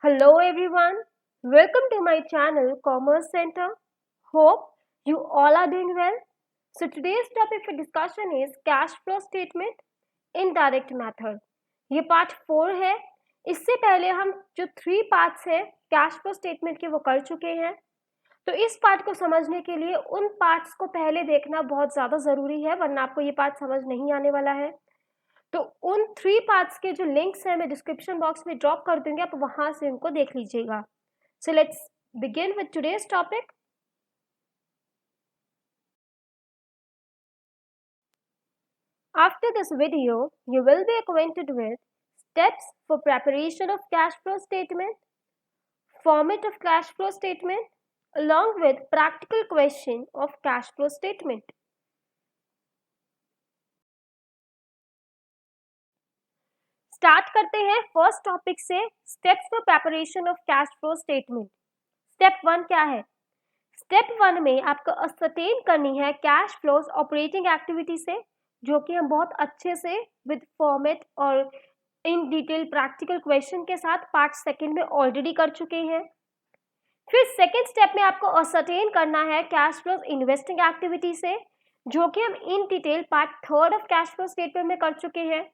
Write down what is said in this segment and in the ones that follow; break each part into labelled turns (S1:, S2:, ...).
S1: Hello everyone, welcome to my channel Commerce Center. Hope you all are doing well. So today's topic for discussion is cash flow statement indirect method. ये part 4 है. इससे पहले हम जो 3 parts है cash flow statement के वो कर चुके हैं. तो इस पार्ट को समझने के लिए उन पार्ट्स को पहले देखना बहुत ज़्यादा ज़रूरी है, वरना आपको ये पार्ट समझ नहीं आने वाला है. तो उन 3 पार्ट्स के जो लिंक्स हैं मैं डिस्क्रिप्शन बॉक्स में ड्रॉप कर दूंगी, आप वहां से उनको देख लीजिएगा. So let's begin with today's topic. After this video, you will be acquainted with steps for preparation of cash flow statement, format of cash flow statement, along with practical question of cash flow statement. Start करते हैं first topic से, steps for preparation of cash flow statement. Step 1 क्या है? Step 1 में आपको ascertain करनी है cash flows operating activity से, जो कि हम बहुत अच्छे से विद फॉर्मेट और इन डिटेल प्रैक्टिकल क्वेश्चन के साथ पार्ट सेकंड में ऑलरेडी कर चुके हैं. फिर सेकंड स्टेप में आपको असरटेन करना है कैश फ्लोज इन्वेस्टिंग एक्टिविटी से, जो कि हम in detail part third of cash flow statement में कर चुके हैं.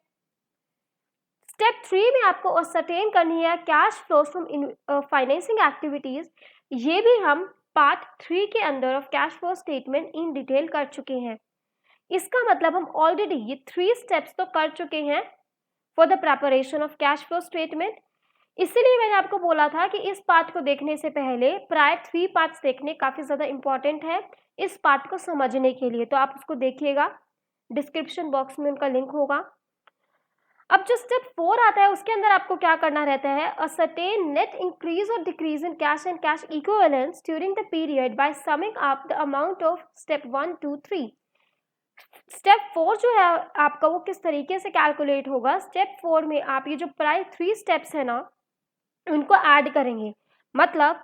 S1: स्टेप 3 में आपको असरटेन करनी है cash flows from financing activities. ये भी हम पार्ट 3 के अंदर of cash flow statement in detail कर चुके हैं. इसका मतलब हम ऑलरेडी ये 3 स्टेप्स तो कर चुके हैं for the preparation of cash flow statement. इसीलिए मैंने आपको बोला था कि इस पार्ट को देखने से पहले प्रायर 3 पार्ट्स देखने काफ़ी ज़्यादा इंपॉर्टेंट है इस पार्ट को समझने के लिए. तो आप उसको देखिएगा, डिस्क्रिप्शन बॉक्स में उनका लिंक होगा. अब जो स्टेप 4 आता है उसके अंदर आपको क्या करना रहता है? असरटेन नेट इंक्रीज और decrease in cash and cash equivalents during the period by summing up the amount of step 1 2 3. Step 4 जो है आपका वो किस तरीके से कैलकुलेट होगा? स्टेप 4 में आप ये जो प्राइर 3 स्टेप्स है ना उनको ऐड करेंगे. मतलब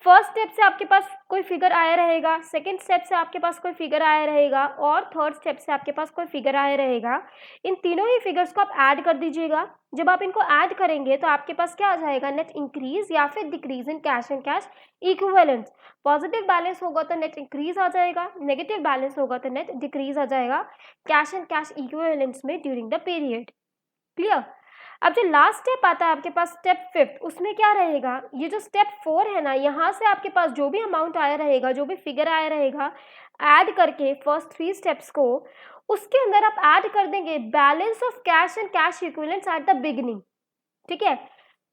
S1: फर्स्ट स्टेप से आपके पास कोई फिगर आया रहेगा, सेकंड स्टेप से आपके पास कोई फिगर आया रहेगा और थर्ड स्टेप से आपके पास कोई फिगर आया रहेगा. इन तीनों ही फिगर्स को आप ऐड कर दीजिएगा. जब आप इनको ऐड करेंगे तो आपके पास क्या आ जाएगा? नेट इंक्रीज या फिर decrease in cash and cash equivalents. Positive balance होगा तो नेट इंक्रीज आ जाएगा, नेगेटिव बैलेंस होगा तो नेट डिक्रीज आ जाएगा कैश एंड कैश इक्विवेलेंट्स में ड्यूरिंग द पीरियड. क्लियर? अब जो लास्ट स्टेप आता है आपके पास स्टेप 5, उसमें क्या रहेगा? ये जो स्टेप 4 है ना, यहाँ से आपके पास जो भी अमाउंट आया रहेगा, जो भी फिगर आया रहेगा, ऐड करके फर्स्ट 3 स्टेप्स को उसके अंदर आप ऐड कर देंगे balance of cash and cash equivalents at the beginning. ठीक है,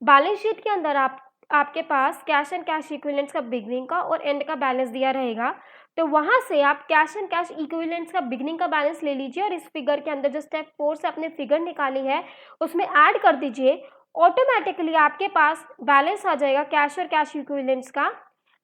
S1: बैलेंस शीट के अंदर आपके पास कैश एंड कैश इक्विवेलेंट्स का बिगिनिंग का और एंड का बैलेंस दिया रहेगा. तो वहां से आप कैश एंड कैश इक्विवेलेंट्स का बिगिनिंग का बैलेंस ले लीजिए और इस फिगर के अंदर जो स्टेप 4 से आपने फिगर निकाली है उसमें ऐड कर दीजिए. ऑटोमेटिकली आपके पास बैलेंस आ जाएगा कैश और कैश इक्विवेलेंट्स का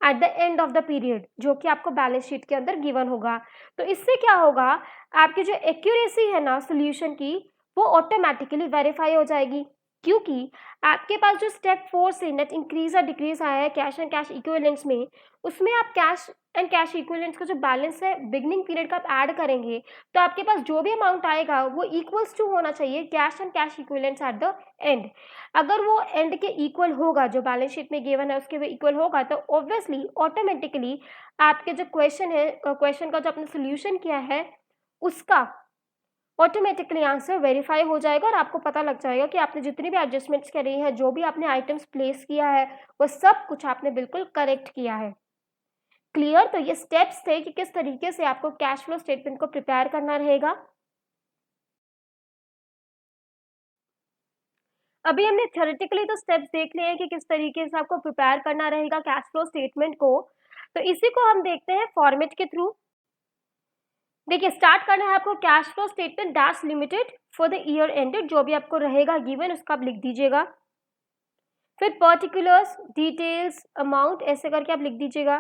S1: at the end of the period, जो कि आपको बैलेंस शीट के अंदर गिवन होगा. तो इससे क्या होगा? आपकी जो एक्यूरेसी है ना सोल्यूशन की, वो ऑटोमेटिकली वेरीफाई हो जाएगी, क्योंकि आपके पास जो स्टेप 4 से नेट इंक्रीज और डिक्रीज आया है कैश एंड कैश इक्विवेलेंट्स में, उसमें आप कैश एंड कैश इक्विवेलेंट्स का जो बैलेंस है बिगनिंग पीरियड का आप ऐड करेंगे तो आपके पास जो भी अमाउंट आएगा वो इक्वल्स टू होना चाहिए cash and cash equivalents at the end. अगर वो एंड के इक्वल होगा, जो बैलेंस शीट में गिवन है उसके वो इक्वल होगा, तो ऑब्वियसली ऑटोमेटिकली आपके जो क्वेश्चन है, क्वेश्चन का जो आपने सोल्यूशन किया है उसका ऑटोमेटिकली आंसर वेरीफाई हो जाएगा और आपको पता लग जाएगा कि आपने जितनी भी एडजस्टमेंट्स करी हैं, जो भी आपने आइटम्स प्लेस किया है, वो सब कुछ आपने बिल्कुल करेक्ट किया है. क्लियर? तो ये स्टेप्स थे कि किस तरीके से आपको कैश फ्लो स्टेटमेंट को प्रिपेयर करना रहेगा. अभी हमने थ्योरेटिकली तो स्टेप्स देख लिए हैं कि किस तरीके से आपको प्रिपेयर करना रहेगा कैश फ्लो स्टेटमेंट को. तो इसी को हम देखते हैं फॉर्मेट के थ्रू. देखिए, स्टार्ट करना है आपको cash flow statement dash limited for the year ended. जो भी आपको रहेगा गिवन उसका आप लिख दीजिएगा. फिर पर्टिकुलर्स, डिटेल्स, अमाउंट, ऐसे करके आप लिख दीजिएगा.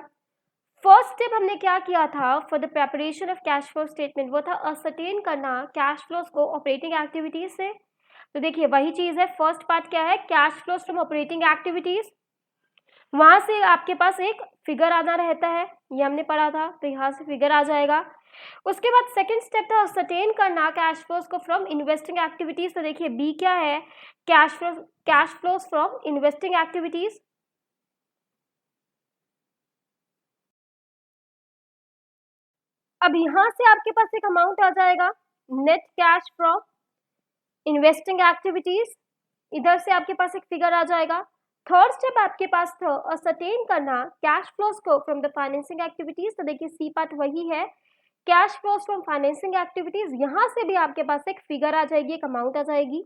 S1: फर्स्ट स्टेप हमने क्या किया था for the preparation of cash flow statement? वो था असरटेन करना कैश फ्लोज को ऑपरेटिंग एक्टिविटीज से. तो देखिए वही चीज है. फर्स्ट पार्ट क्या है? Cash flows from operating activities. वहां से आपके पास एक फिगर आना रहता है, ये हमने पढ़ा था, तो यहाँ से फिगर आ जाएगा. उसके बाद सेकंड स्टेप था असर्टेन करना कैश फ्लोज को फ्रॉम इन्वेस्टिंग एक्टिविटीज। तो देखिए बी क्या है, cash flows from investing activities. अब यहाँ से आपके पास एक अमाउंट आ जाएगा net cash from investing activities, इधर से आपके पास एक फिगर आ जाएगा। थर्ड स्टेप आपके पास था असर्टेन करना कैश फ्लोज को फ्रॉम द फाइनेंसिंग एक्टिविटीज। तो देखिए सी पार्ट वही है, cash flows from financing activities. यहाँ से भी आपके पास एक फिगर आ जाएगी, एक अमाउंट आ जाएगी।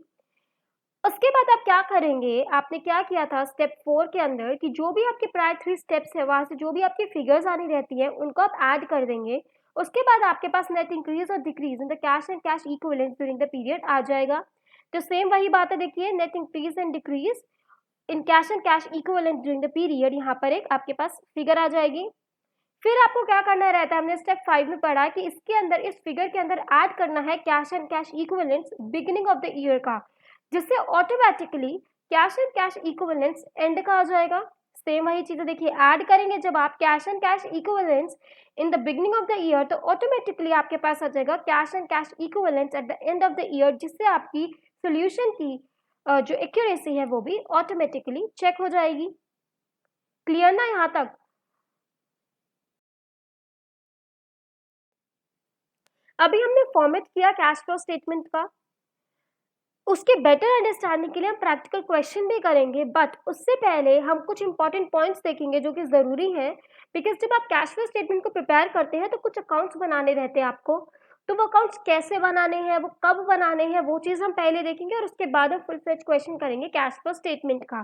S1: उसके बाद आप क्या करेंगे, आपने क्या किया था स्टेप 4 के अंदर कि जो भी आपके प्रायर 3 स्टेप्स है वहां से जो भी आपकी फिगर्स आनी रहती है उनको आप ऐड कर देंगे। उसके बाद आपके पास नेट इंक्रीज और decrease in the cash and cash equivalent during the period आ जाएगा। तो सेम वही बात है, देखिए net increase and decrease in cash and cash equivalent during the period, यहाँ पर एक आपके पास फिगर आ जाएगी। फिर आपको क्या करना रहता है, हमने स्टेप 5 में पढ़ा कि इसके अंदर इस फिगर के अंदर ऐड करना है cash and cash equivalents beginning of the year का, जिससे automatically cash and cash equivalents and का आ जाएगा। सेम वही चीजें देखिए ऐड करेंगे जब आप cash and cash equivalents in the beginning of the year, तो ऑटोमेटिकली आपके पास आ जाएगा cash and cash equivalents at the end of the year, जिससे आपकी सोल्यूशन की जो एक्यूरेसी है वो भी ऑटोमेटिकली चेक हो जाएगी। क्लियर ना यहाँ तक? अभी हमने फॉर्मेट किया कैश फ्लो स्टेटमेंट का, उसके बेटर अंडरस्टैंडिंग के लिए हम प्रैक्टिकल क्वेश्चन भी करेंगे, बट उससे पहले हम कुछ इंपॉर्टेंट पॉइंट्स देखेंगे जो कि ज़रूरी हैं, बिकॉज जब आप कैश फ्लो स्टेटमेंट को प्रिपेयर करते हैं तो कुछ अकाउंट्स बनाने रहते हैं आपको, तो वो अकाउंट्स कैसे बनाने हैं, वो कब बनाने हैं, वो चीज़ हम पहले देखेंगे और उसके बाद हम फुल फ्लेज क्वेश्चन करेंगे कैश फ्लो स्टेटमेंट का।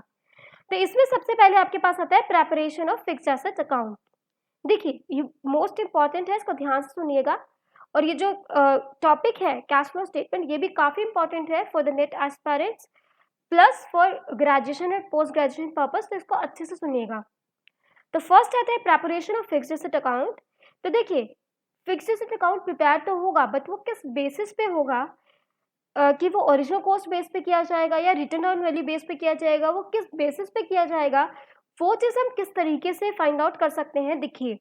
S1: तो इसमें सबसे पहले आपके पास आता है preparation of fixed assets account. देखिए ये मोस्ट इंपॉर्टेंट है, इसको ध्यान से सुनिएगा। और ये जो टॉपिक है कैश फ्लो स्टेटमेंट, ये भी काफ़ी इंपॉर्टेंट है for the net aspirants plus for graduation और पोस्ट ग्रेजुएशन पर्पस, तो इसको अच्छे से सुनिएगा। तो फर्स्ट आता है preparation of fixed asset account. तो देखिए फिक्स्ड एसेट अकाउंट प्रिपेयर तो होगा, बट वो किस बेसिस पे होगा, कि वो ओरिजिनल कॉस्ट बेस पे किया जाएगा या रिटर्न ऑन वैल्यू बेस पे किया जाएगा, वो किस बेसिस पे किया जाएगा, वो चीज़ हम किस तरीके से फाइंड आउट कर सकते हैं। देखिए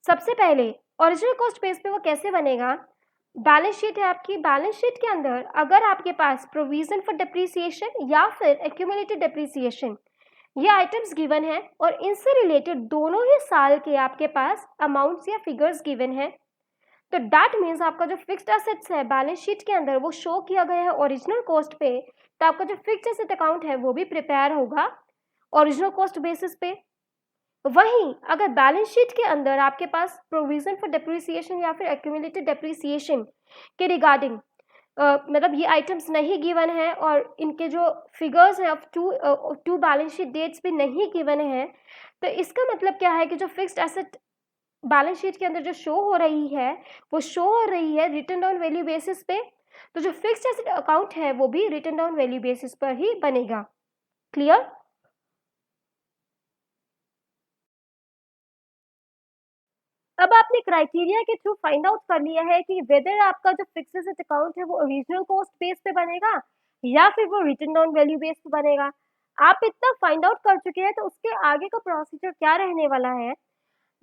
S1: सबसे पहले ओरिजिनल कॉस्ट बेस पे वो कैसे बनेगा, बैलेंस शीट है आपकी, बैलेंस शीट के अंदर अगर आपके पास प्रोविजन फॉर डिप्रिसिएशन या फिर एक्यूमुलेटेड डिप्रिसिएशन ये आइटम्स गिवन है और इनसे रिलेटेड दोनों ही साल के आपके पास अमाउंट्स या फिगर्स गिवन है, तो दैट मीन्स आपका जो फिक्स्ड एसेट्स है बैलेंस शीट के अंदर वो शो किया गया है ओरिजिनल कॉस्ट पे, तो आपका जो फिक्स्ड एसेट अकाउंट है वो भी प्रिपेयर होगा ओरिजिनल कॉस्ट बेसिस पे। वहीं अगर बैलेंस शीट के अंदर आपके पास प्रोविजन फॉर डिप्रिसिएशन या फिर एक्यूमुलेटेड डिप्रिसिएशन के रिगार्डिंग मतलब ये आइटम्स नहीं गिवन है और इनके जो फिगर्स हैं of two balance sheet dates भी नहीं गिवन है, तो इसका मतलब क्या है कि जो फिक्स्ड एसेट बैलेंस शीट के अंदर जो शो हो रही है वो शो हो रही है रिटन डाउन वैल्यू बेसिस पे, तो जो फिक्स्ड एसेट अकाउंट है वो भी रिटन डाउन वैल्यू बेसिस पर ही बनेगा। क्लियर? अब आपने क्राइटेरिया के थ्रू फाइंड आउट कर लिया है कि वेदर आपका जो फिक्स्ड एसेट अकाउंट है वो ओरिजिनल कॉस्ट बेस पे बनेगा या फिर वो रिटन डाउन वैल्यू बेस पे बनेगा। आप इतना फाइंड आउट कर चुके हैं, तो उसके आगे का प्रोसीजर क्या रहने वाला है।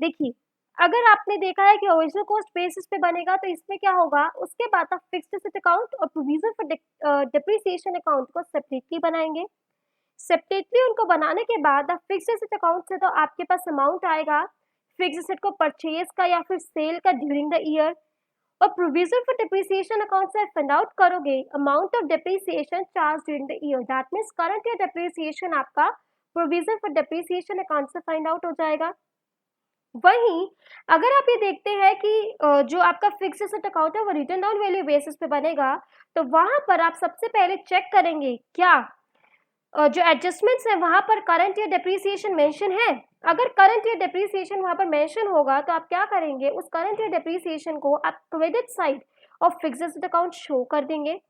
S1: देखिए अगर आपने देखा है कि ओरिजिनल कॉस्ट बेसिस पे बनेगा, तो इसमें क्या होगा, उसके बाद आप फिक्स्ड एसेट अकाउंट और प्रोविजन फॉर डिप्रिसिएशन अकाउंट को सेपरेटली बनाएंगे। सेपरेटली उनको बनाने के बाद आप फिक्स्ड एसेट अकाउंट से तो आपके पास अमाउंट आएगा फिक्स्ड एसेट को परचेज का या फिर सेल का ड्यूरिंग द ईयर, और प्रोविजन फॉर डिप्रिसिएशन अकाउंट से फाइंड आउट करोगे amount of depreciation charge during the year, that means current year depreciation आपका प्रोविजन फॉर डिप्रिसिएशन अकाउंट से फाइंड आउट हो जाएगा। वहीं अगर आप ये देखते हैं कि जो आपका फिक्स्ड एसेट अकाउंट है वो रिटन डाउन वैल्यू बेसिस पे बनेगा, तो वहां पर आप सबसे पहले चेक करेंगे क्या जो एडजस्टमेंट्स है वहां पर करंट ईयर डिप्रिसिएशन मेंशन है। अगर करंट ईयर डिप्रिसिएशन वहां पर मेंशन होगा तो आप क्या करेंगे, उस करंट ईयर डिप्रिसिएशन को आप credit side of fixed asset account show कर देंगे।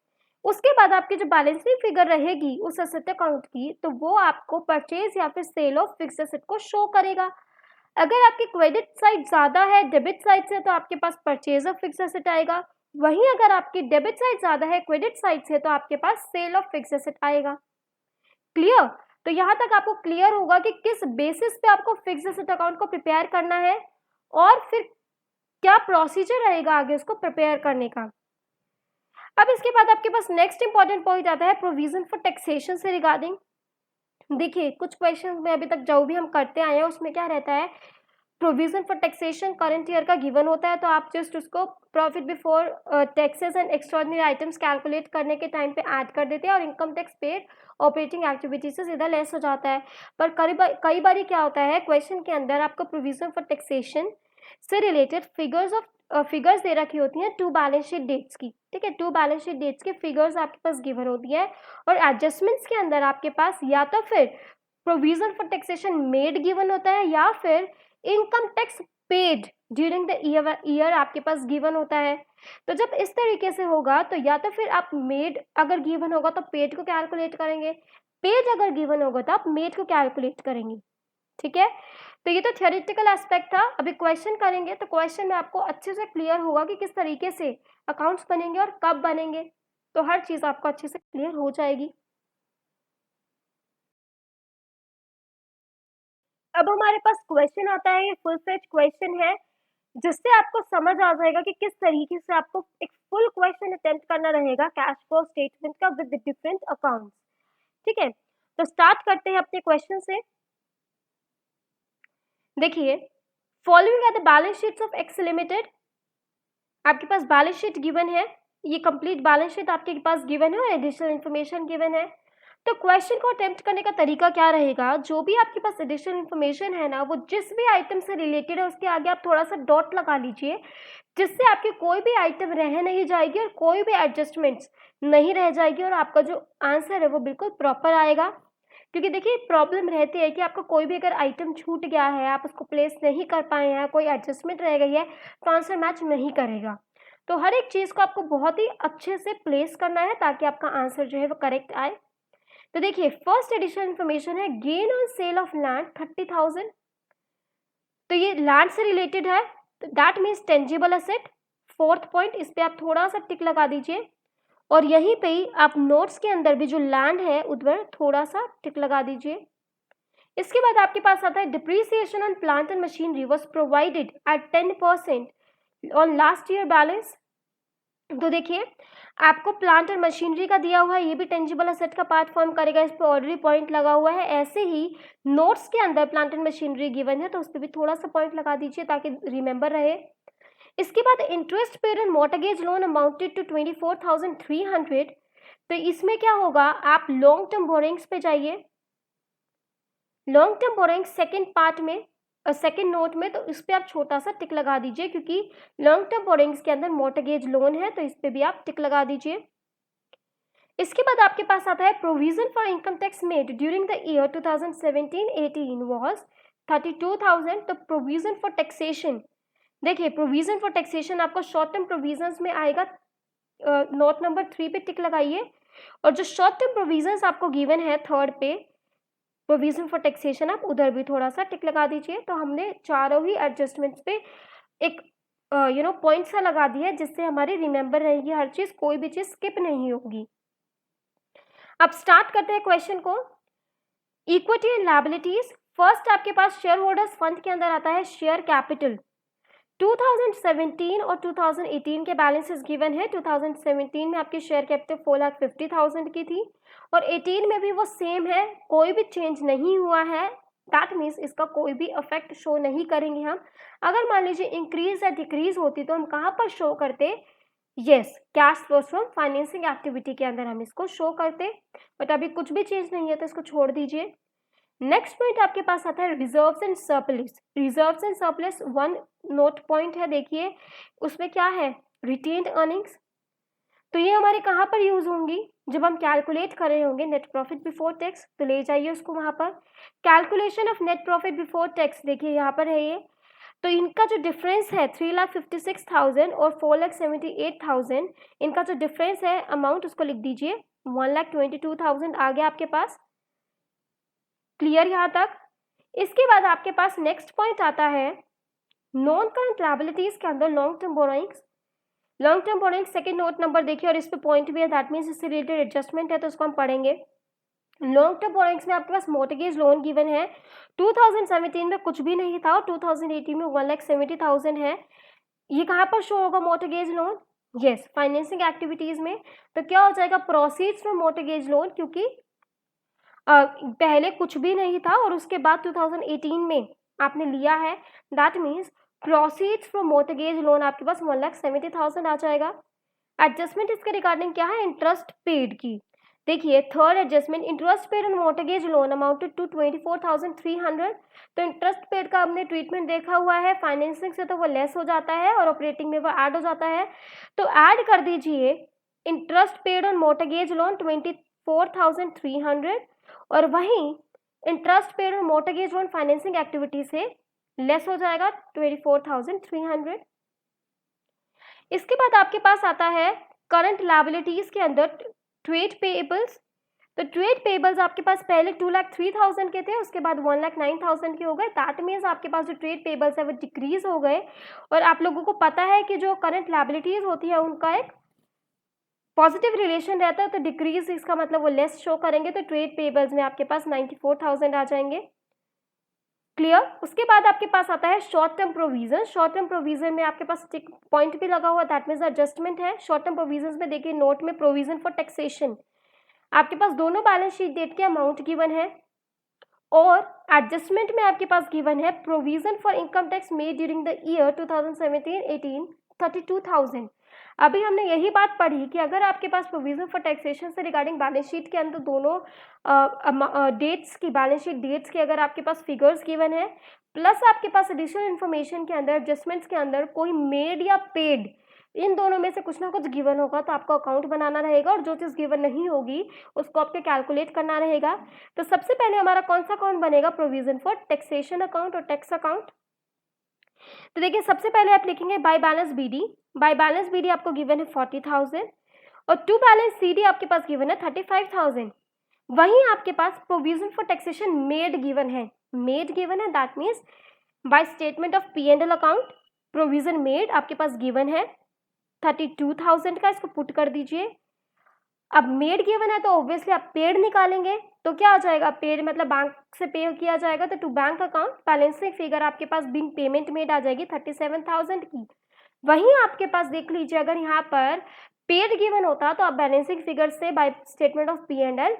S1: उसके बाद आपकी जो बैलेंसिंग फिगर रहेगी उस एसेट अकाउंट की, तो वो आपको परचेज या फिर सेल ऑफ फिक्स्ड एसेट को शो करेगा। अगर आपकी क्रेडिट साइड ज्यादा है डेबिट साइड से, तो आपके पास परचेज ऑफ फिक्स्ड एसेट आएगा। वहीं अगर आपकी डेबिट साइड ज्यादा है क्रेडिट साइड से, तो आपके पास सेल ऑफ फिक्स्ड एसेट आएगा। क्लियर? तो यहां तक आपको क्लियर होगा कि किस बेसिस पे आपको फिक्स्ड एसेट अकाउंट को प्रिपेयर करना है और फिर क्या प्रोसीजर रहेगा आगे उसको प्रिपेयर करने का। अब इसके बाद आपके पास नेक्स्ट इंपॉर्टेंट पॉइंट आता है प्रोविजन फॉर टैक्सेशन से रिगार्डिंग। देखिए कुछ क्वेश्चन में अभी तक जो भी हम करते आए हैं उसमें क्या रहता है, provision for taxation current year का गिवन होता है, तो आप जस्ट उसको profit before taxes and extraordinary items calculate करने के टाइम पे ऐड कर देते हैं और income tax paid operating activity से सीधा लेस हो जाता है। पर कई बार क्या होता है, क्वेश्चन के अंदर आपको प्रोविजन फॉर टैक्सेशन से रिलेटेड फिगर्स दे रखी होती हैं 2 बैलेंस शीट डेट्स की, ठीक है, 2 बैलेंस शीट डेट्स की फिगर्स आपके पास गिवन होती है और एडजस्टमेंट्स के अंदर आपके पास या तो फिर provision for taxation made given होता है या फिर income tax paid during the year आपके पास गिवन होता है। तो जब इस तरीके से होगा तो या तो फिर आप मेड अगर गिवन होगा तो पेड को कैलकुलेट करेंगे, पेड अगर गिवन होगा तो आप मेड को कैलकुलेट करेंगे, ठीक है। तो ये तो थ्योरेटिकल एस्पेक्ट था। अभी क्वेश्चन करेंगे तो क्वेश्चन में आपको अच्छे से क्लियर होगा कि किस तरीके से अकाउंट्स बनेंगे और कब बनेंगे, तो हर चीज आपको अच्छे से क्लियर हो जाएगी। अब हमारे पास क्वेश्चन आता है, ये फुल फ्लेज क्वेश्चन है जिससे आपको समझ आ जाएगा कि किस तरीके से आपको एक फुल क्वेश्चन अटेम्प्ट करना रहेगा कैश फ्लो स्टेटमेंट का विद डिफरेंट अकाउंट्स, ठीक है। तो स्टार्ट करते हैं अपने क्वेश्चन से। देखिए, following are the balance sheets of X limited. आपके पास बैलेंस शीट गिवन है, ये कंप्लीट बैलेंस शीट आपके पास गिवन है और एडिशनल इन्फॉर्मेशन गिवन है। तो क्वेश्चन को अटेम्प्ट करने का तरीका क्या रहेगा, जो भी आपके पास एडिशनल इन्फॉर्मेशन है ना, वो जिस भी आइटम से रिलेटेड है उसके आगे आप थोड़ा सा डॉट लगा लीजिए, जिससे आपकी कोई भी आइटम रह नहीं जाएगी और कोई भी एडजस्टमेंट्स नहीं रह जाएगी और आपका जो आंसर है वो बिल्कुल प्रॉपर आएगा। क्योंकि देखिए प्रॉब्लम रहती है कि आपका कोई भी अगर आइटम छूट गया है, आप उसको प्लेस नहीं कर पाए हैं, कोई एडजस्टमेंट रह गई है, तो आंसर मैच नहीं करेगा। तो हर एक चीज को आपको बहुत ही अच्छे से प्लेस करना है ताकि आपका आंसर जो है वो करेक्ट आए। तो देखिए फर्स्ट एडिशनल इन्फॉर्मेशन है gain on sale of land 30,000। तो ये लैंड से रिलेटेड है, तो that means tangible asset. Fourth point, इस पे आप थोड़ा सा टिक लगा दीजिए और यहीं पे ही आप नोट्स के अंदर भी जो लैंड है उस पर थोड़ा सा टिक लगा दीजिए। इसके बाद आपके पास आता है depreciation on plant and machinery was provided eight 10% on last year balance. तो देखिए आपको प्लांट और मशीनरी का दिया हुआ है, ये भी टेंजिबल एसेट का पार्ट फॉर्म करेगा, इस पर ऑलरेडी पॉइंट लगा हुआ है। ऐसे ही नोट्स के अंदर प्लांट एंड मशीनरी गिवन है तो उस पर भी थोड़ा सा पॉइंट लगा दीजिए ताकि रिमेंबर रहे। इसके बाद interest paid on mortgage loan amounted to 24,300। तो इसमें क्या होगा, आप लॉन्ग टर्म बोरिंग्स पे जाइए, long term borrowing second part में सेकेंड नोट में, तो इस पे आप छोटा सा टिक लगा दीजिए क्योंकि लॉन्ग टर्म बोरिंग्स के अंदर मॉर्टगेज लोन है, तो इस पे भी आप टिक लगा दीजिए। इसके बाद आपके पास आता है provision for income tax made during the year 2017-18 was 32,000। तो प्रोविजन फॉर टैक्सेशन, देखिए प्रोविजन फॉर टैक्सेशन आपको शॉर्ट टर्म प्रोविजंस में आएगा, नोट नंबर 3 पे टिक लगाइए और जो शॉर्ट टर्म प्रोविजंस आपको गिवन है थर्ड पे प्रोविजन फॉर टैक्सेशन, आप उधर भी थोड़ा सा टिक लगा दीजिए। तो हमने चारों ही एडजस्टमेंट्स पे एक पॉइंट सा लगा दिया है जिससे हमारी रिमेंबर रहेगी हर चीज, कोई भी चीज स्किप नहीं होगी। अब स्टार्ट करते हैं क्वेश्चन को। इक्विटी एंड लायबिलिटीज, फर्स्ट आपके पास शेयर होल्डर्स फंड के अंदर आता है शेयर कैपिटल। 2017 और 2018 के बैलेंसेस गिवन है। 2017 में आपकी शेयर कैपिटल 4,50,000 की थी और 18 में भी वो सेम है, कोई भी चेंज नहीं हुआ है। दैट मीन्स इसका कोई भी इफेक्ट शो नहीं करेंगे हम। अगर मान लीजिए इंक्रीज या डिक्रीज होती तो हम कहाँ पर शो करते, yes cash flows from financing activity के अंदर हम इसको शो करते, बट अभी कुछ भी चेंज नहीं है तो इसको छोड़ दीजिए। नेक्स्ट पॉइंट आपके पास आता है reserves and surplus. Reserves and surplus one note point है, देखिए उसमें क्या है, रिटेन्ड अर्निंग्स। तो ये हमारे कहाँ पर यूज होंगी, जब हम कैलकुलेट कर रहे होंगे नेट प्रॉफिट बिफोर टैक्स, तो ले जाइए उसको वहां पर। Calculation of net profit before tax, देखिए यहाँ पर है ये, तो इनका जो डिफरेंस है 3,56,000 और 4,78,000, इनका जो डिफरेंस है अमाउंट उसको लिख दीजिए 1,22,000 आ गया आपके पास। क्लियर यहाँ तक। इसके बाद आपके पास नेक्स्ट पॉइंट आता है नॉन करंट लायबिलिटीज के अंदर long term borrowings. Long term borrowing second note number देखिए और इस पे पॉइंट भी है, दैट मीन्स इससे रिलेटेड एडजस्टमेंट है तो उसको हम पढ़ेंगे। लॉन्ग टर्म बोरोइंग्स में आपके पास मॉर्टगेज लोन गिवन है। 2017 में कुछ भी नहीं था और 2018 में 1,70,000 है। ये कहाँ पर शो होगा mortgage loan? Yes, financing activities में। तो क्या हो जाएगा प्रोसीड्स फ्रॉम मॉर्टगेज लोन, क्योंकि पहले कुछ भी नहीं था और उसके बाद 2018 में आपने लिया है, that means proceeds from mortgage loan आपके पास 1,70,000 आ जाएगा। एडजस्टमेंट इसके रिगार्डिंग क्या है? इंटरेस्ट पेड की। देखिए third adjustment, interest paid on mortgage loan amounted to 24,300। तो इंटरेस्ट पेड का हमने ट्रीटमेंट देखा हुआ है, फाइनेंसिंग से तो वो लेस हो जाता है और ऑपरेटिंग में वो ऐड हो जाता है। तो ऐड कर दीजिए interest paid on mortgage loan 24,300 और वहीं interest paid on mortgage loan financing activity से लेस हो जाएगा 24,300। इसके बाद आपके पास आता है करंट लायबिलिटीज के अंदर ट्रेड पेएबल्स। तो ट्रेड पेएबल्स आपके पास पहले 2,03,000 के थे, उसके बाद 1,09,000 के हो गए। दैट मीन्स आपके पास जो ट्रेड पेएबल्स है वो डिक्रीज हो गए। और आप लोगों को पता है कि जो करंट लायबिलिटीज होती है उनका एक पॉजिटिव रिलेशन रहता है, तो डिक्रीज इसका मतलब वो लेस शो करेंगे। तो ट्रेड पेएबल्स में आपके पास 94,000 आ जाएंगे। क्लियर? उसके बाद आपके पास आता है short term provision. Short term provision में आपके पास टिक पॉइंट भी लगा हुआ, दैट मीन्स एडजस्टमेंट है। शॉर्ट टर्म प्रोविजन में देखिए नोट में प्रोविजन फॉर टैक्सेशन, आपके पास दोनों बैलेंस शीट डेट के अमाउंट गिवन है और एडजस्टमेंट में आपके पास गिवन है provision for income tax made during the year 2017-18 32,000। अभी हमने यही बात पढ़ी कि अगर आपके पास प्रोविजन फॉर टैक्सेशन से रिगार्डिंग बैलेंस शीट के अंदर दोनों डेट्स की, बैलेंस शीट डेट्स की अगर आपके पास फिगर्स गिवन है प्लस आपके पास एडिशनल इन्फॉर्मेशन के अंदर एडजस्टमेंट्स के अंदर कोई मेड या पेड, इन दोनों में से कुछ ना कुछ गिवन होगा, तो आपको अकाउंट बनाना रहेगा और जो चीज़ गिवन नहीं होगी उसको आपको कैलकुलेट करना रहेगा। तो सबसे पहले हमारा कौन सा अकाउंट बनेगा? प्रोविजन फॉर टैक्सेशन अकाउंट और टैक्स अकाउंट। तो देखिए सबसे पहले आप लिखेंगे by balance BD. By balance BD आपको गिवन है 40,000 और टू बैलेंस सीडी आपके पास गिवन है 35,000। वहीं आपके पास provision for taxation made given है, मेड गिवन है, that means by statement of P&L account provision made आपके पास गिवन है 32,000 का, इसको पुट कर दीजिए। अब मेड गिवन है तो ऑब्वियसली आप पेड निकालेंगे, तो क्या आ जाएगा? पेड मतलब बैंक से पे किया जाएगा, तो to bank account balancing figure आपके पास बिंग पेमेंट मेड आ जाएगी 37,000 की। वहीं आपके पास देख लीजिए अगर यहाँ पर पेड गिवन होता तो आप बैलेंसिंग फिगर से bye statement of P&L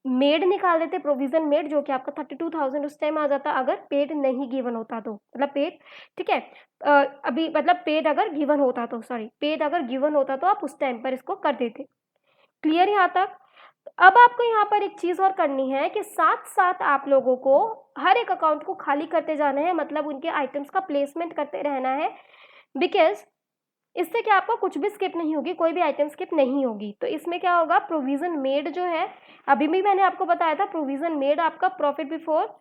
S1: made निकाल देते, प्रोविजन मेड, जो कि आपका 32,000 उस टाइम आ जाता अगर पेड नहीं गिवन होता तो, मतलब पेड, ठीक है, अभी मतलब पेड अगर गिवन होता तो, सॉरी, पेड अगर गिवन होता तो आप उस टाइम पर इसको कर देते। क्लियर यहाँ तक? अब आपको यहाँ पर एक चीज और करनी है कि साथ साथ आप लोगों को हर एक अकाउंट को खाली करते जाना है, मतलब उनके आइटम्स का प्लेसमेंट करते रहना है, बिकॉज इससे क्या आपको कुछ भी स्किप नहीं होगी, कोई भी आइटम स्किप नहीं होगी। तो इसमें क्या होगा? प्रोविजन मेड जो है, अभी भी मैंने आपको बताया था, प्रोविजन मेड आपका प्रॉफिट बिफोर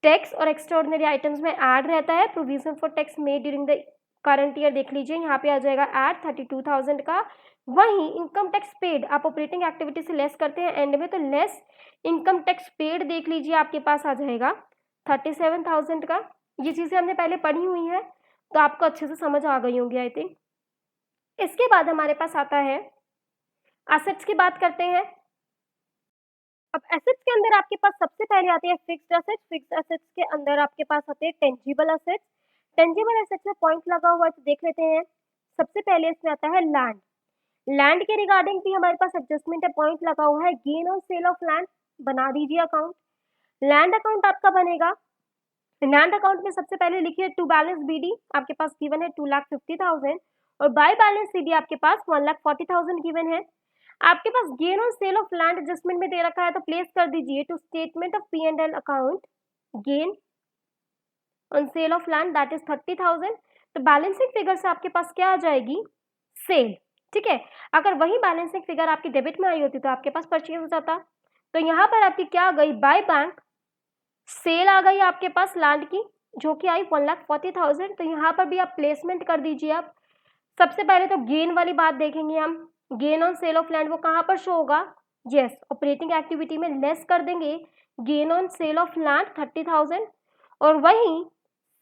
S1: टैक्स और एक्स्ट्राऑर्डिनरी आइटम्स में ऐड रहता है। Provision for tax made during the current year देख लीजिए, यहाँ पे आ जाएगा ऐड 32,000 का। वहीं इनकम टैक्स पेड आप ऑपरेटिंग एक्टिविटी से लेस करते हैं एंड में, तो लेस इनकम टैक्स पेड देख लीजिए आपके पास आ जाएगा 37,000 का। ये चीज़ें हमने पहले पढ़ी हुई हैं तो आपको अच्छे से समझ आ गई होंगी आई थिंक। इसके बाद हमारे पास आता है एसेट्स की बात करते हैं। अब एसेट्स के अंदर आपके पास सबसे पहले आते हैं फिक्स्ड एसेट्स। फिक्स्ड एसेट्स के अंदर आपके पास आते हैं टेंजिबल एसेट्स। टेंजिबल एसेट्स में पॉइंट लगा हुआ है तो देख लेते हैं। सबसे पहले इसमें आता है लैंड। लैंड के रिगार्डिंग भी हमारे पास एडजस्टमेंट है, पॉइंट लगा हुआ है gain on sale of land, बना दीजिए अकाउंट। लैंड अकाउंट आपका बनेगा, लैंड अकाउंट में सबसे पहले लिखिए टू बैलेंस बीडी आपके पास गिवन है 2,50,000 और बाय बैलेंस सीडी आपके पास 1,40,000 गिवन है। आपके पास gain on sale of land adjustment में दे रखा है तो प्लेस कर दीजिए to statement of P&L account gain on sale of land that is 30,000। तो बैलेंसिंग फिगर से आपके पास क्या आ जाएगी? सेल, ठीक है। अगर वही बैलेंसिंग फिगर आपकी डेबिट में आई होती तो आपके पास परचेज हो जाता। तो यहाँ पर आपकी क्या आ गई? बाय बैंक सेल आ गई आपके पास लैंड की, जो कि आई 1,40,000। तो यहाँ पर भी आप प्लेसमेंट कर दीजिए। आप सबसे पहले तो गेन वाली बात देखेंगे हम, gain on sale of land वो कहाँ पर शो होगा? यस, ऑपरेटिंग एक्टिविटी में लेस कर देंगे gain on sale of land 30,000 और वहीं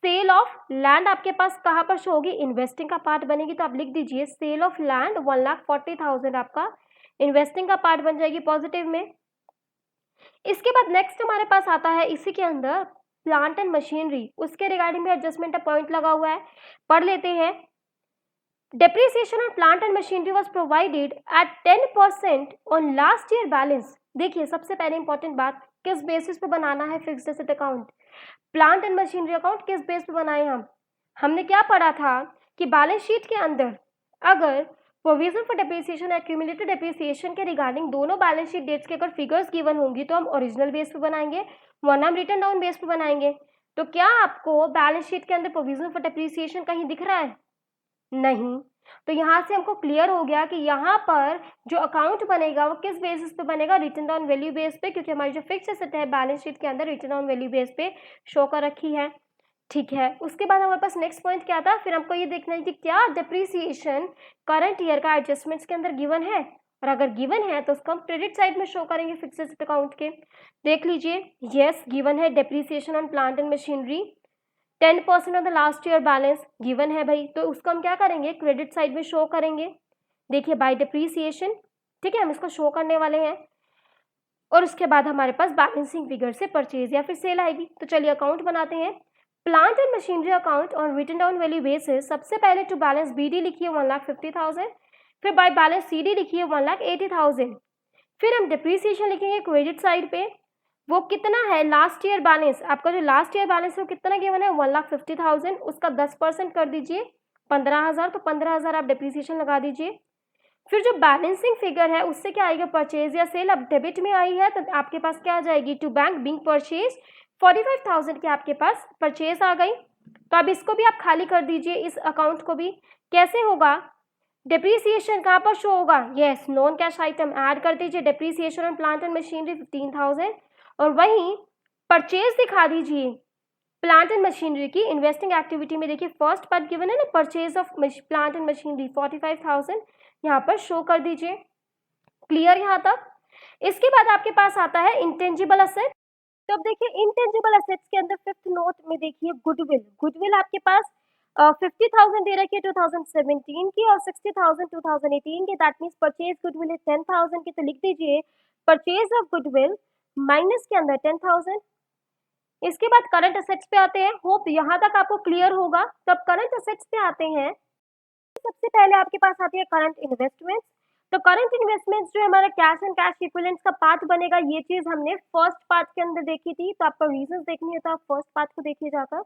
S1: सेल ऑफ लैंड आपके पास कहाँ पर शो होगी? इन्वेस्टिंग का पार्ट बनेगी। तो आप लिख दीजिए सेल ऑफ लैंड 1,40,000 आपका इन्वेस्टिंग का पार्ट बन जाएगी पॉजिटिव में। इसके बाद नेक्स्ट हमारे पास आता है इसी के अंदर प्लांट एंड मशीनरी, उसके रिगार्डिंग भी एडजस्टमेंट का पॉइंट लगा हुआ है, पढ़ लेते हैं। Depreciation on plant and machinery was provided eight 10% on last year balance. देखिए सबसे पहले इंपॉर्टेंट बात, किस बेसिस पे बनाना है fixed asset account, plant and machinery account किस बेस पे बनाए हमने क्या पढ़ा था कि बैलेंस शीट के अंदर अगर provision for depreciation accumulated depreciation के रिगार्डिंग दोनों बैलेंस शीट डेट्स के अगर फिगर्स गिवन होंगी तो हम ओरिजिनल बेस पे बनाएंगे वरना हम रिटर्न डाउन बेस पे बनाएंगे। तो क्या आपको बैलेंस शीट के अंदर प्रोविजन फॉर डेप्रिसिएशन कहीं दिख रहा है? नहीं। तो यहाँ से हमको क्लियर हो गया कि यहाँ पर जो अकाउंट बनेगा वो किस बेसिस पे बनेगा, रिटर्न डाउन वैल्यू बेस पे, क्योंकि हमारी जो फिक्स एसेट है बैलेंस शीट के अंदर रिटर्न डाउन वैल्यू बेस पे शो कर रखी है। ठीक है, उसके बाद हमारे पास नेक्स्ट पॉइंट क्या था, फिर हमको ये देखना है कि क्या डिप्रिसिएशन करंट ईयर का एडजस्टमेंट्स के अंदर गिवन है, और अगर गिवन है तो उसको हम क्रेडिट साइड में शो करेंगे फिक्स एसेट अकाउंट के। देख लीजिए, यस गिवन है depreciation on plant and machinery 10% of the last year balance given है भाई, तो उसको हम क्या करेंगे, क्रेडिट साइड में शो करेंगे। देखिए बाय डिप्रिसिएशन, ठीक है, हम इसको शो करने वाले हैं। और उसके बाद हमारे पास बैलेंसिंग फिगर से परचेज या फिर सेल आएगी। तो चलिए अकाउंट बनाते हैं। Plant and machinery account on written down value basis, सबसे पहले टू बैलेंस BD लिखिए 1,50,000, फिर बाय बैलेंस CD लिखिए 1,80,000, फिर हम डिप्रिसिएशन लिखेंगे क्रेडिट साइड पे। वो कितना है, लास्ट ईयर बैलेंस, आपका जो लास्ट ईयर बैलेंस है वो कितना गिवन है 1,50,000, उसका 10% कर दीजिए 15,000, तो 15,000 आप डिप्रिसिएशन लगा दीजिए। फिर जो बैलेंसिंग फिगर है उससे क्या आएगा, परचेज या सेल। अब डेबिट में आई है तो आपके पास क्या आ जाएगी, टू बैंक बिंग परचेज 45,000 की आपके पास परचेज आ गई। तो अब इसको भी आप खाली कर दीजिए, इस अकाउंट को भी। कैसे होगा, डिप्रिसिएशन कहाँ पर शो होगा, yes non cash item add कर दीजिए, depreciation on plant and machinery 15,000, और वहीं परचेज दिखा दीजिए प्लांट एंड मशीनरी की इन्वेस्टिंग एक्टिविटी में। देखिए फर्स्ट पार्ट गिवन है ना, purchase of plant and machinery 45,000, यहाँ पर शो कर दीजिए। क्लियर यहाँ तक? इसके बाद आपके पास आता है इंटेंजिबल असेट। तो अब देखिए इंटेंजिबल असेट्स के अंदर फिफ्थ नोट में देखिए गुडविल, गुडविल आपके पास 50,000 दे रखी है 2017 की और 60,000 2018 की, दैट मीन्स परचेज गुडविल है 10,000 की। तो लिख दीजिए परचेज ऑफ गुडविल माइनस के अंदर 10,000। इसके बाद करंट असेट्स पे आते हैं। होप यहाँ तक आपको क्लियर होगा। तब करंट असेट्स पे आते हैं, सबसे पहले आपके पास आती है करंट इन्वेस्टमेंट्स। तो करंट इन्वेस्टमेंट्स जो हमारा कैश एंड कैश इक्विवेलेंट्स का पार्ट बनेगा, ये चीज हमने फर्स्ट पार्ट के अंदर देखी थी, तो आपको रीजंस देखनी है तो आप फर्स्ट पार्ट को देखिए जाकर।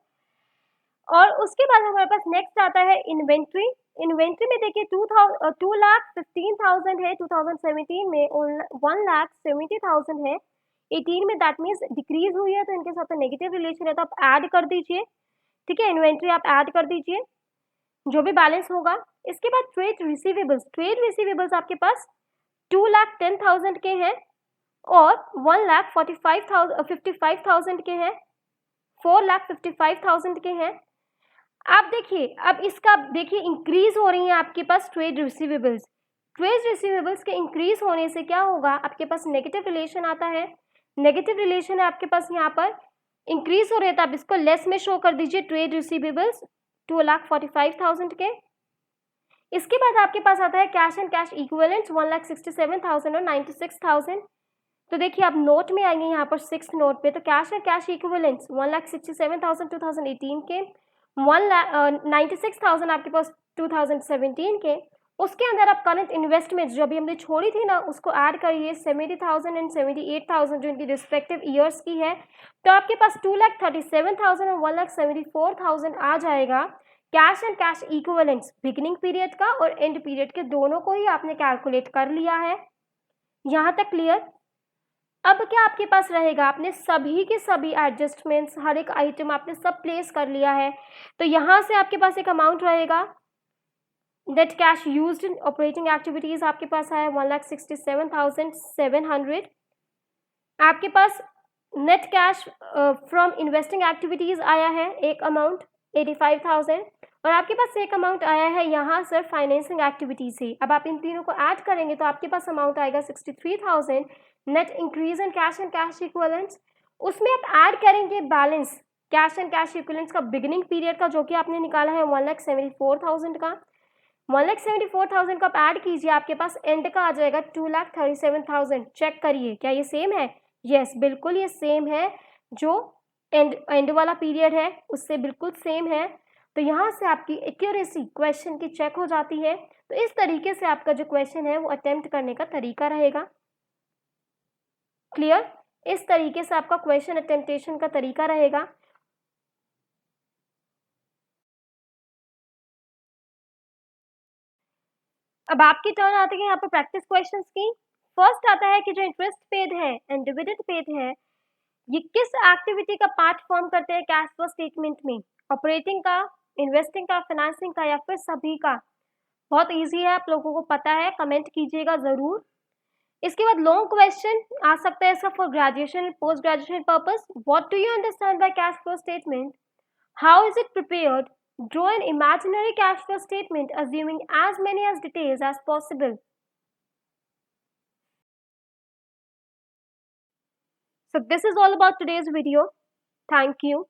S1: और उसके बाद हमारे पास नेक्स्ट आता है इन्वेंट्री। इन्वेंट्री में देखिए 2,15,000 है 2017 में, 1,70,000 है 18 में, दैट मीन्स डिक्रीज हुई है, तो इनके साथ नेगेटिव रिलेशन है, तो आप ऐड कर दीजिए। ठीक है, इन्वेंट्री आप ऐड कर दीजिए जो भी बैलेंस होगा। इसके बाद ट्रेड रिसीवेबल्स, ट्रेड रिसीवेबल्स आपके पास 2,10,000 के हैं और 1,55,000 के हैं, 4,55,000 के हैं। आप देखिए, अब इसका देखिए इंक्रीज हो रही है आपके पास ट्रेड रिसीवेबल्स। ट्रेड रिसीवेबल्स के इंक्रीज होने से क्या होगा, आपके पास नेगेटिव रिलेशन आता है। नेगेटिव रिलेशन है आपके पास यहाँ पर, इंक्रीज हो रहे हैं तो आप इसको लेस में शो कर दीजिए, ट्रेड रिसीवेबल्स 2,45,000 के। इसके बाद आपके पास आता है कैश एंड कैश इक्विवेलेंट्स 1,67,000 और 96,000। तो देखिए आप नोट में आएंगे यहाँ पर 6th नोट पे, तो कैश एंड कैश इक्विवेलेंट्स 1,67,000 2018 के, 96,000 आपके पास 2017 के। उसके अंदर आप करंट इन्वेस्टमेंट्स जो अभी हमने छोड़ी थी ना, उसको ऐड करिए 70,000 एंड 78,000 जो इनकी रिस्पेक्टिव ईयर्स की है, तो आपके पास 2,37,000 और 1,74,000 आ जाएगा। Cash and cash equivalents beginning period का और एंड पीरियड के दोनों को ही आपने कैलकुलेट कर लिया है। यहाँ तक क्लियर? अब क्या आपके पास रहेगा, आपने सभी के सभी एडजस्टमेंट्स, हर एक आइटम आपने सब प्लेस कर लिया है, तो यहाँ से आपके पास एक अमाउंट रहेगा। Net cash used in operating activities आपके पास आया 1,67,700। आपके पास net cash from investing activities आया है एक अमाउंट 85,000, और आपके पास एक अमाउंट आया है यहाँ सर फाइनेंसिंग एक्टिविटी से। अब आप इन तीनों को ऐड करेंगे तो आपके पास अमाउंट आएगा 63,000। Net increase in cash and cash equivalents, उसमें आप ऐड करेंगे balance cash and cash equivalents का बिगिनिंग पीरियड का, जो कि आपने निकाला है 1,74,000 का। 1,74,000 का आप ऐड कीजिए, आपके पास एंड का आ जाएगा 2,37,000। चेक करिए क्या ये सेम है? यस बिल्कुल ये सेम है, जो एंड वाला पीरियड है उससे बिल्कुल सेम है। तो यहाँ से आपकी एक्यूरेसी क्वेश्चन की चेक हो जाती है। तो इस तरीके से आपका जो क्वेश्चन है वो अटेम्प्ट करने का तरीका रहेगा। क्लियर? इस तरीके से आपका क्वेश्चन अटेम्प्टेशन का तरीका रहेगा। अब आपकी टर्न आती है यहाँ पे प्रैक्टिस क्वेश्चंस की। फर्स्ट आता है कि जो इंटरेस्ट पेड है एंड डिविडेंड पेड है, ये किस एक्टिविटी का पार्ट फॉर्म करते हैं कैश फ्लो स्टेटमेंट में? ऑपरेटिंग का, इन्वेस्टिंग का, फाइनेंसिंग का या फिर सभी का? बहुत इजी है, आप लोगों को पता है, कमेंट कीजिएगा जरूर। इसके बाद लॉन्ग क्वेश्चन आ सकता है इसका for graduation post graduation purpose. What do you understand by cash flow statement? How is it prepared? Draw an imaginary cash flow statement assuming as many as details as possible. So this is all about today's video. Thank you.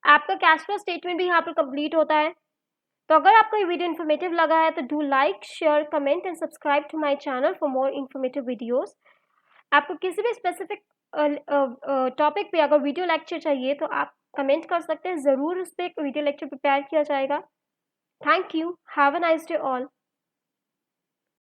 S1: आपका cash flow statement भी यहाँ पर complete होता है। तो अगर आपको ये वीडियो इन्फॉर्मेटिव लगा है तो do like, share, comment and subscribe to my channel for more informative videos. आपको किसी भी स्पेसिफिक टॉपिक पे अगर वीडियो लेक्चर चाहिए तो आप कमेंट कर सकते हैं, ज़रूर उस पर एक वीडियो लेक्चर प्रिपेयर किया जाएगा। Thank you. Have a nice day all.